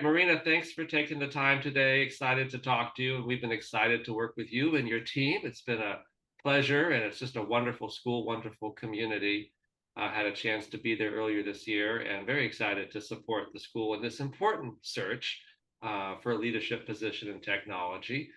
right, Marina, thanks for taking the time today. Excited to talk to you. And we've been excited to work with you and your team. It's been a pleasure, and it's just a wonderful school, wonderful community. I had a chance to be there earlier this year and very excited to support the school in this important search for a leadership position in technology.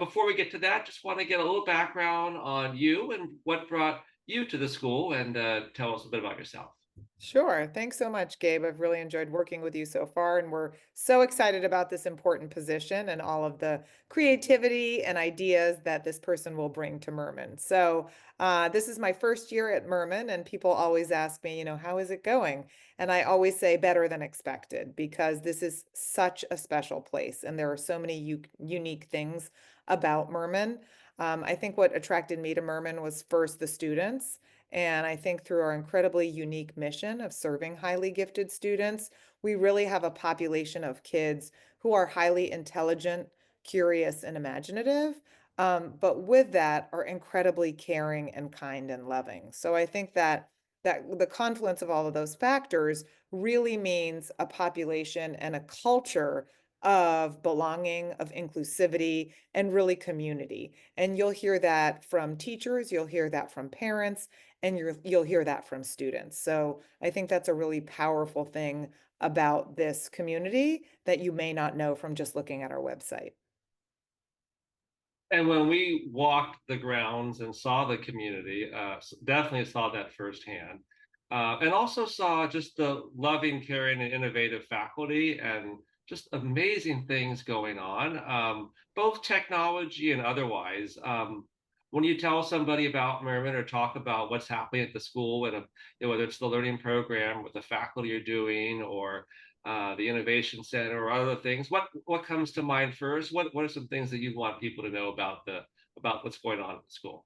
Before we get to that, just want to get a little background on you and what brought you to the school and tell us a bit about yourself. Sure. Thanks so much, Gabe. I've really enjoyed working with you so far, and we're so excited about this important position and all of the creativity and ideas that this person will bring to Mirman. This is my first year at Mirman, and people always ask me, how is it going? And I always say better than expected because this is such a special place, and there are so many unique things about Mirman. I think what attracted me to Mirman was first the students. And I think through our incredibly unique mission of serving highly gifted students, we really have a population of kids who are highly intelligent, curious, and imaginative. But with that, are incredibly caring and kind and loving. So I think that the confluence of all of those factors really means a population and a culture of belonging, of inclusivity, and really community. And you'll hear that from teachers, you'll hear that from parents, and you'll hear that from students. So I think that's a really powerful thing about this community that you may not know from just looking at our website. And when we walked the grounds and saw the community, definitely saw that firsthand. And also saw just the loving, caring, and innovative faculty and just amazing things going on, both technology and otherwise. When you tell somebody about Merriman or talk about what's happening at the school, and whether it's the learning program, what the faculty are doing, or the Innovation Center or other things. What comes to mind first? What are some things that you want people to know about the about what's going on at the school?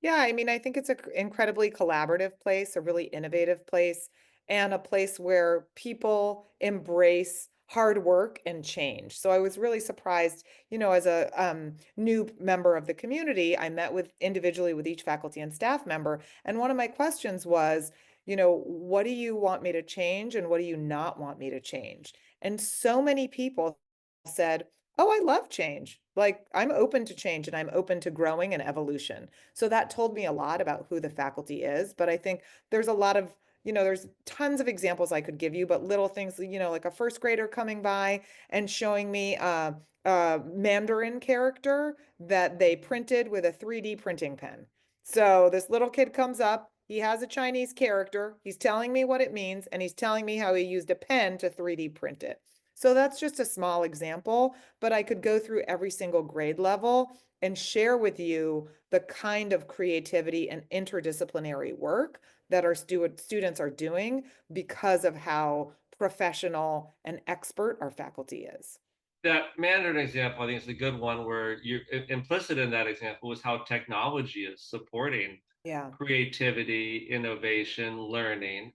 Yeah, I mean, I think it's an incredibly collaborative place, a really innovative place, and a place where people embrace hard work and change. So I was really surprised, as a new member of the community, I met with individually with each faculty and staff member, and one of my questions was, what do you want me to change and what do you not want me to change? And so many people said, "Oh, I love change. Like, I'm open to change and I'm open to growing and evolution." So that told me a lot about who the faculty is. But I think there's a lot of, there's tons of examples I could give you, but little things, like a first grader coming by and showing me a Mandarin character that they printed with a 3D printing pen. So this little kid comes up, he has a Chinese character, he's telling me what it means, and he's telling me how he used a pen to 3D print it. So that's just a small example, but I could go through every single grade level and share with you the kind of creativity and interdisciplinary work that our students are doing because of how professional and expert our faculty is. That Mandarin example, I think, is a good one where you implicit in that example was how technology is supporting Yeah. creativity, innovation, learning.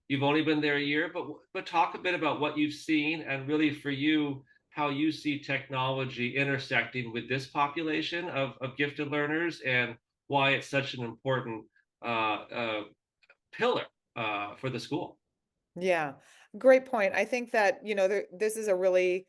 You've only been there a year, but talk a bit about what you've seen and really for you, how you see technology intersecting with this population of gifted learners and why it's such an important pillar for the school. Yeah, great point. I think that, this is a really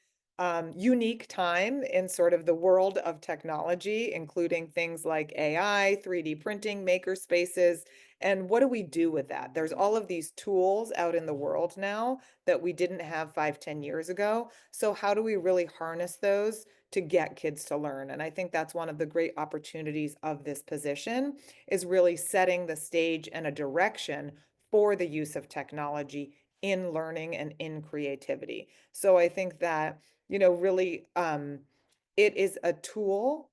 unique time in sort of the world of technology, including things like AI, 3D printing, maker spaces. And what do we do with that? There's all of these tools out in the world now that we didn't have 5, 10 years ago. So how do we really harness those to get kids to learn? And I think that's one of the great opportunities of this position is really setting the stage and a direction for the use of technology in learning and in creativity. So I think that, really it is a tool,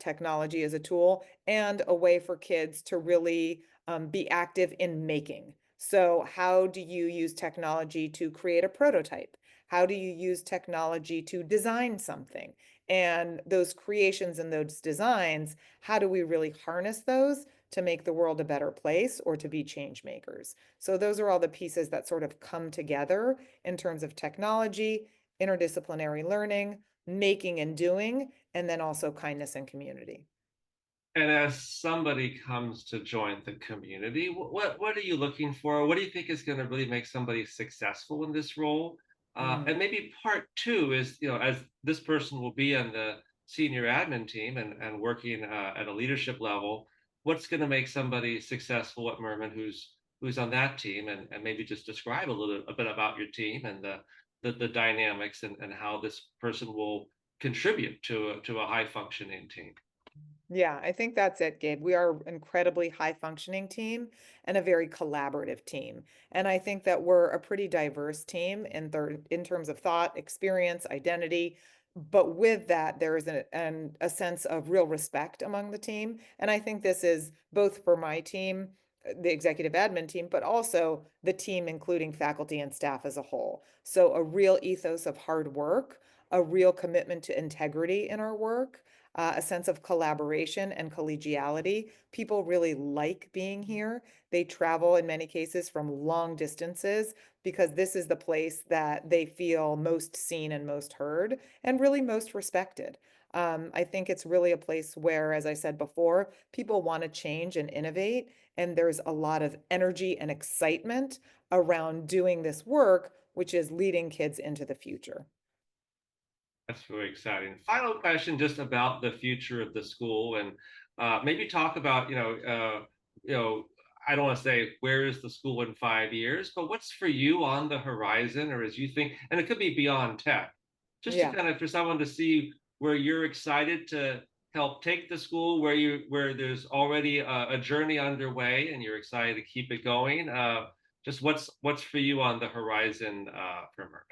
technology is a tool and a way for kids to really be active in making. So how do you use technology to create a prototype? How do you use technology to design something? And those creations and those designs, how do we really harness those to make the world a better place or to be change makers? So those are all the pieces that sort of come together in terms of technology, interdisciplinary learning, making and doing, and then also kindness and community. And as somebody comes to join the community, what are you looking for? What do you think is going to really make somebody successful in this role? Mm. And maybe part two is, as this person will be on the senior admin team and working at a leadership level, what's going to make somebody successful at Mirman who's on that team, and maybe just describe a bit about your team and the dynamics and how this person will contribute to a high functioning team. Yeah, I think that's it, Gabe. We are an incredibly high functioning team and a very collaborative team. And I think that we're a pretty diverse team in terms of thought, experience, identity. But with that, there is a sense of real respect among the team. And I think this is both for my team, the executive admin team, but also the team, including faculty and staff as a whole. So a real ethos of hard work, a real commitment to integrity in our work, a sense of collaboration and collegiality. People really like being here. They travel in many cases from long distances because this is the place that they feel most seen and most heard and really most respected. I think it's really a place where, as I said before, people want to change and innovate, and there's a lot of energy and excitement around doing this work, which is leading kids into the future. That's really exciting. Final question, just about the future of the school, and maybe talk about, you know, I don't want to say where is the school in 5 years, but what's for you on the horizon, or as you think, and it could be beyond tech, just to Yeah. kind of for someone to see where you're excited to help take the school, where there's already a journey underway, and you're excited to keep it going. Just what's for you on the horizon for Merman?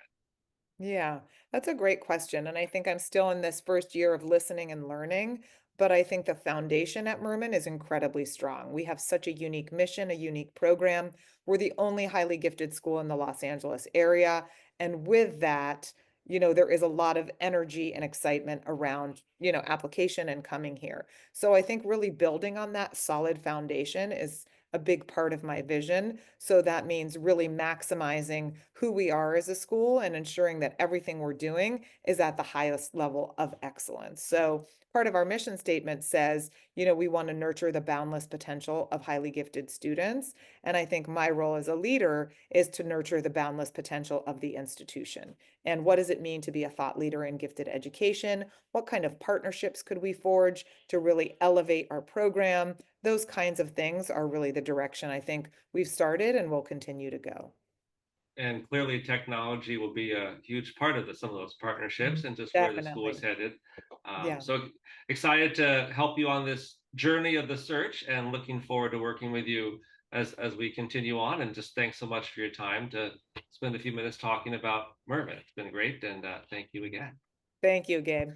Yeah, that's a great question. And I think I'm still in this first year of listening and learning, but I think the foundation at Merman is incredibly strong. We have such a unique mission, a unique program. We're the only highly gifted school in the Los Angeles area. And with that, there is a lot of energy and excitement around, application and coming here. So I think really building on that solid foundation is a big part of my vision. So that means really maximizing who we are as a school and ensuring that everything we're doing is at the highest level of excellence. So part of our mission statement says, we want to nurture the boundless potential of highly gifted students. And I think my role as a leader is to nurture the boundless potential of the institution. And what does it mean to be a thought leader in gifted education? What kind of partnerships could we forge to really elevate our program? Those kinds of things are really the direction I think we've started and will continue to go. And clearly technology will be a huge part of some of those partnerships and just where the school is Definitely. headed. Yeah. So excited to help you on this journey of the search and looking forward to working with you as we continue on. And just thanks so much for your time to spend a few minutes talking about Merman. It's been great, and thank you again. Thank you, Gabe.